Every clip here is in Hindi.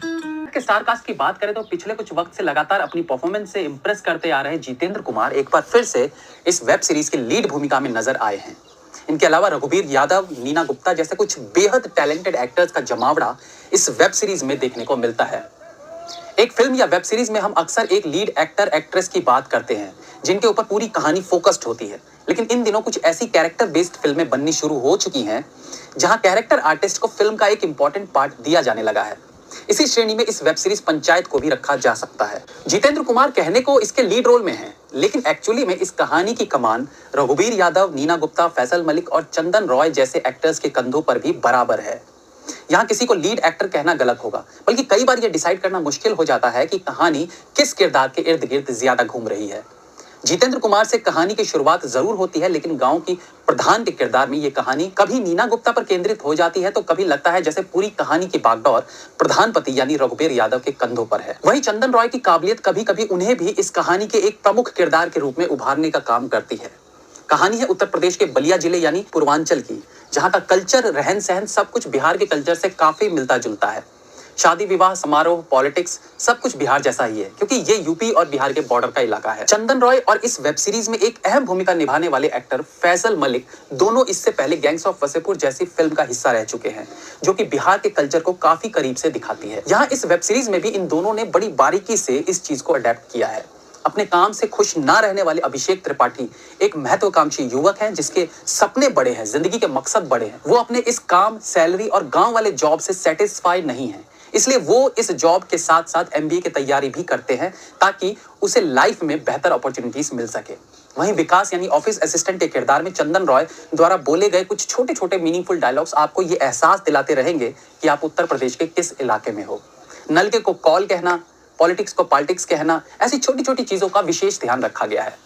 के स्टार कास्ट की बात करें तो पिछले कुछ वक्त से लगातार अपनी परफॉर्मेंस से इंप्रेस करते आ रहे जितेंद्र कुमार एक बार फिर से इस वेब सीरीज की लीड भूमिका में नजर आए हैं। इनके अलावा रघुवीर यादव, नीना गुप्ता जैसे कुछ बेहद टैलेंटेड एक्टर्स का जमावड़ा इस वेब सीरीज में देखने को मिलता है। एक फिल्म या वेब सीरीज में हम अक्सर एक लीड एक्टर एक्ट्रेस की बात करते हैं जिनके ऊपर पूरी कहानी फोकस्ड होती है, लेकिन इन दिनों कुछ ऐसी कैरेक्टर बेस्ड फिल्में बननी शुरू हो चुकी हैं जहां कैरेक्टर आर्टिस्ट को फिल्म का एक इंपॉर्टेंट पार्ट दिया जाने लगा है। इसी श्रेणी में इस वेब सीरीज पंचायत को भी रखा जा सकता है। जितेंद्र कुमार कहने को इसके लीड रोल में हैं, लेकिन एक्चुअली में इस कहानी की कमान रघुवीर यादव, नीना गुप्ता, फैसल मलिक और चंदन रॉय जैसे एक्टर्स के कंधों पर भी बराबर है। यहाँ किसी को लीड एक्टर कहना गलत होगा, बल्कि कई बार यह डिसाइड करना मुश्किल हो जाता है कि कहानी किस किरदार के इर्द गिर्द ज्यादा घूम रही है। जितेंद्र कुमार से कहानी की शुरुआत जरूर होती है, लेकिन गांव की प्रधान के किरदार में ये कहानी कभी नीना गुप्ता पर केंद्रित हो जाती है तो कभी लगता है जैसे पूरी कहानी की बागडोर प्रधानपति यानी रघुवीर यादव के कंधों पर है। वहीं चंदन रॉय की काबिलियत कभी कभी उन्हें भी इस कहानी के एक प्रमुख किरदार के रूप में उभारने का काम करती है। कहानी है उत्तर प्रदेश के बलिया जिले यानी पूर्वांचल की, जहां का कल्चर, रहन सहन सब कुछ बिहार के कल्चर से काफी मिलता जुलता है। शादी विवाह समारोह, पॉलिटिक्स सब कुछ बिहार जैसा ही है, क्योंकि ये यूपी और बिहार के बॉर्डर का इलाका है। चंदन रॉय और इस वेब सीरीज में एक अहम भूमिका निभाने वाले एक्टर फैसल मलिक दोनों इससे पहले गैंग्स ऑफ वसेपुर जैसी फिल्म का हिस्सा रह चुके हैं, जो कि बिहार के कल्चर को काफी करीब से दिखाती है। यहाँ इस वेब सीरीज में भी इन दोनों ने बड़ी बारीकी से इस चीज को अडेप्ट किया है। अपने काम से खुश ना रहने वाले अभिषेक त्रिपाठी एक महत्वाकांक्षी युवक हैं जिसके सपने बड़े हैं, जिंदगी के मकसद बड़े हैं। वो अपने इस काम, सैलरी और गांव वाले जॉब से सेटिस्फाई नहीं है, इसलिए वो इस जॉब के साथ साथ एमबीए की तैयारी भी करते हैं ताकि उसे लाइफ में बेहतर अपॉर्चुनिटीज मिल सके। वहीं विकास यानी ऑफिस असिस्टेंट के किरदार में चंदन रॉय द्वारा बोले गए कुछ छोटे छोटे मीनिंगफुल डायलॉग्स आपको ये एहसास दिलाते रहेंगे कि आप उत्तर प्रदेश के किस इलाके में हो। नलके को कॉल कहना, पॉलिटिक्स को पॉलिटिक्स कहना, ऐसी छोटी छोटी चीजों का विशेष ध्यान रखा गया है।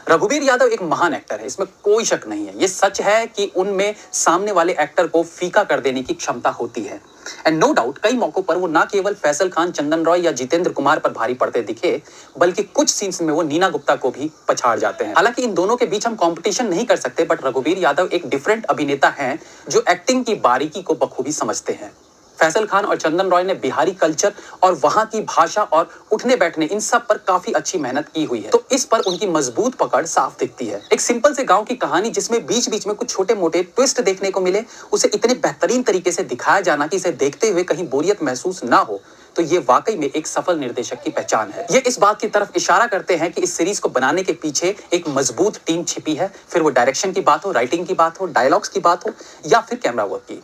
रघुवीर यादव एक महान एक्टर है, इसमें कोई शक नहीं है। ये सच है कि उनमें सामने वाले एक्टर को फीका कर देने की क्षमता होती है। एंड नो डाउट कई मौकों पर वो ना केवल फैसल खान, चंदन रॉय या जितेंद्र कुमार पर भारी पड़ते दिखे, बल्कि कुछ सीन्स में वो नीना गुप्ता को भी पछाड़ जाते हैं। हालांकि इन दोनों के बीच हम कंपटीशन नहीं कर सकते, बट रघुवीर यादव एक डिफरेंट अभिनेता हैं जो एक्टिंग की बारीकी को बखूबी समझते हैं। फैसल खान और चंदन रॉय ने बिहारी कल्चर और वहां की भाषा और उठने बैठने इन सब पर काफी अच्छी मेहनत की हुई है, तो इस पर उनकी मजबूत पकड़ साफ दिखती है। एक सिंपल से गांव की कहानी जिसमें बीच बीच में कुछ छोटे मोटे ट्विस्ट देखने को मिले, उसे इतने बेहतरीन तरीके से दिखाया जाना कि इसे देखते हुए कहीं बोरियत महसूस ना हो, तो ये वाकई में एक सफल निर्देशक की पहचान है। ये इस बात की तरफ इशारा करते हैं कि इस सीरीज को बनाने के पीछे एक मजबूत टीम छिपी है, फिर वो डायरेक्शन की बात हो, राइटिंग की बात हो, डायलॉग्स की बात हो या फिर कैमरा वर्क की।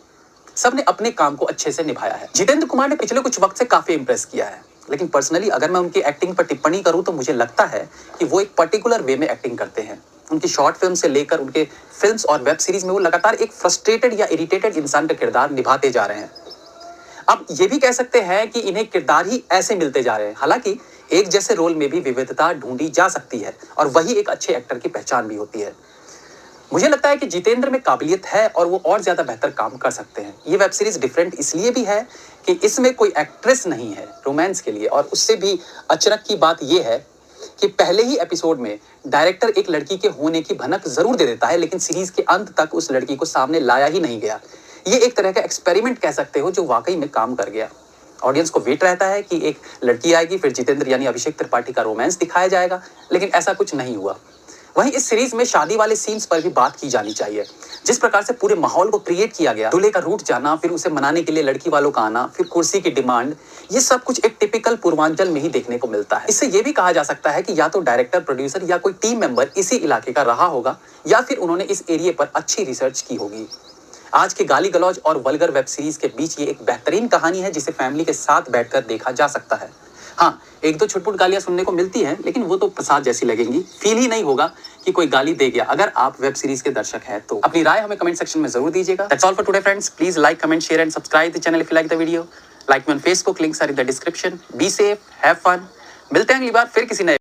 सबने अपने काम को अच्छे से निभाया है। जितेंद्र कुमार ने पिछले कुछ वक्त से काफी इंप्रेस किया है, लेकिन पर्सनली अगर मैं उनकी एक्टिंग पर टिप्पणी करूं तो मुझे लगता है कि वो एक पर्टिकुलर वे में एक्टिंग करते हैं। उनकी शॉर्ट फिल्म से लेकर उनके फिल्म्स और वेब सीरीज में वो लगातार एक फ्रस्ट्रेटेड या इरिटेटेड इंसान का किरदार निभाते जा रहे हैं। अब ये भी कह सकते हैं कि इन्हें किरदार ही ऐसे मिलते जा रहे हैं। हालांकि एक जैसे रोल में भी विविधता ढूंढी जा सकती है और वही एक अच्छे एक्टर की पहचान भी होती है। मुझे लगता है कि जितेंद्र में काबिलियत है और वो और ज्यादा बेहतर काम कर सकते हैं। ये वेब सीरीज डिफरेंट इसलिए भी है कि इसमें कोई एक्ट्रेस नहीं है रोमांस के लिए, और उससे भी अचरक की बात ये है कि पहले ही एपिसोड में डायरेक्टर एक लड़की के होने की भनक जरूर दे देता है, लेकिन सीरीज के अंत तक उस लड़की को सामने लाया ही नहीं गया। ये एक तरह का एक्सपेरिमेंट कह सकते हो जो वाकई में काम कर गया। ऑडियंस को वेट रहता है कि एक लड़की आएगी, फिर जितेंद्र यानी अभिषेक त्रिपाठी का रोमांस दिखाया जाएगा, लेकिन ऐसा कुछ नहीं हुआ। वहीं इस सीरीज में शादी वाले सीन्स पर भी बात की जानी चाहिए। जिस प्रकार से पूरे माहौल को क्रिएट किया गया, दूल्हे का रूठ जाना, फिर उसे मनाने के लिए लड़की वालों का आना, फिर कुर्सी की डिमांड, ये सब कुछ एक टिपिकल पूर्वांचल में ही देखने को मिलता है। इससे ये भी कहा जा सकता है कि या तो डायरेक्टर, प्रोड्यूसर या कोई टीम मेंबर इसी इलाके का रहा होगा, या फिर उन्होंने इस एरिया पर अच्छी रिसर्च की होगी। आज के गाली गलौज और वल्गर वेब सीरीज के बीच ये एक बेहतरीन कहानी है जिसे फैमिली के साथ बैठकर देखा जा सकता है। हाँ, एक दो छुटपुट गालियां सुनने को मिलती हैं, लेकिन वो तो प्रसाद जैसी लगेंगी। फील ही नहीं होगा कि कोई गाली दे गया। अगर आप वेब सीरीज के दर्शक हैं तो अपनी राय हमें कमेंट सेक्शन में जरूर दीजिएगा। That's all for today friends. Please like, comment, share and subscribe the channel if you like the video. Like me on Facebook, links are in the description. Be safe, have fun. मिलते हैं अगली बार फिर किसी नए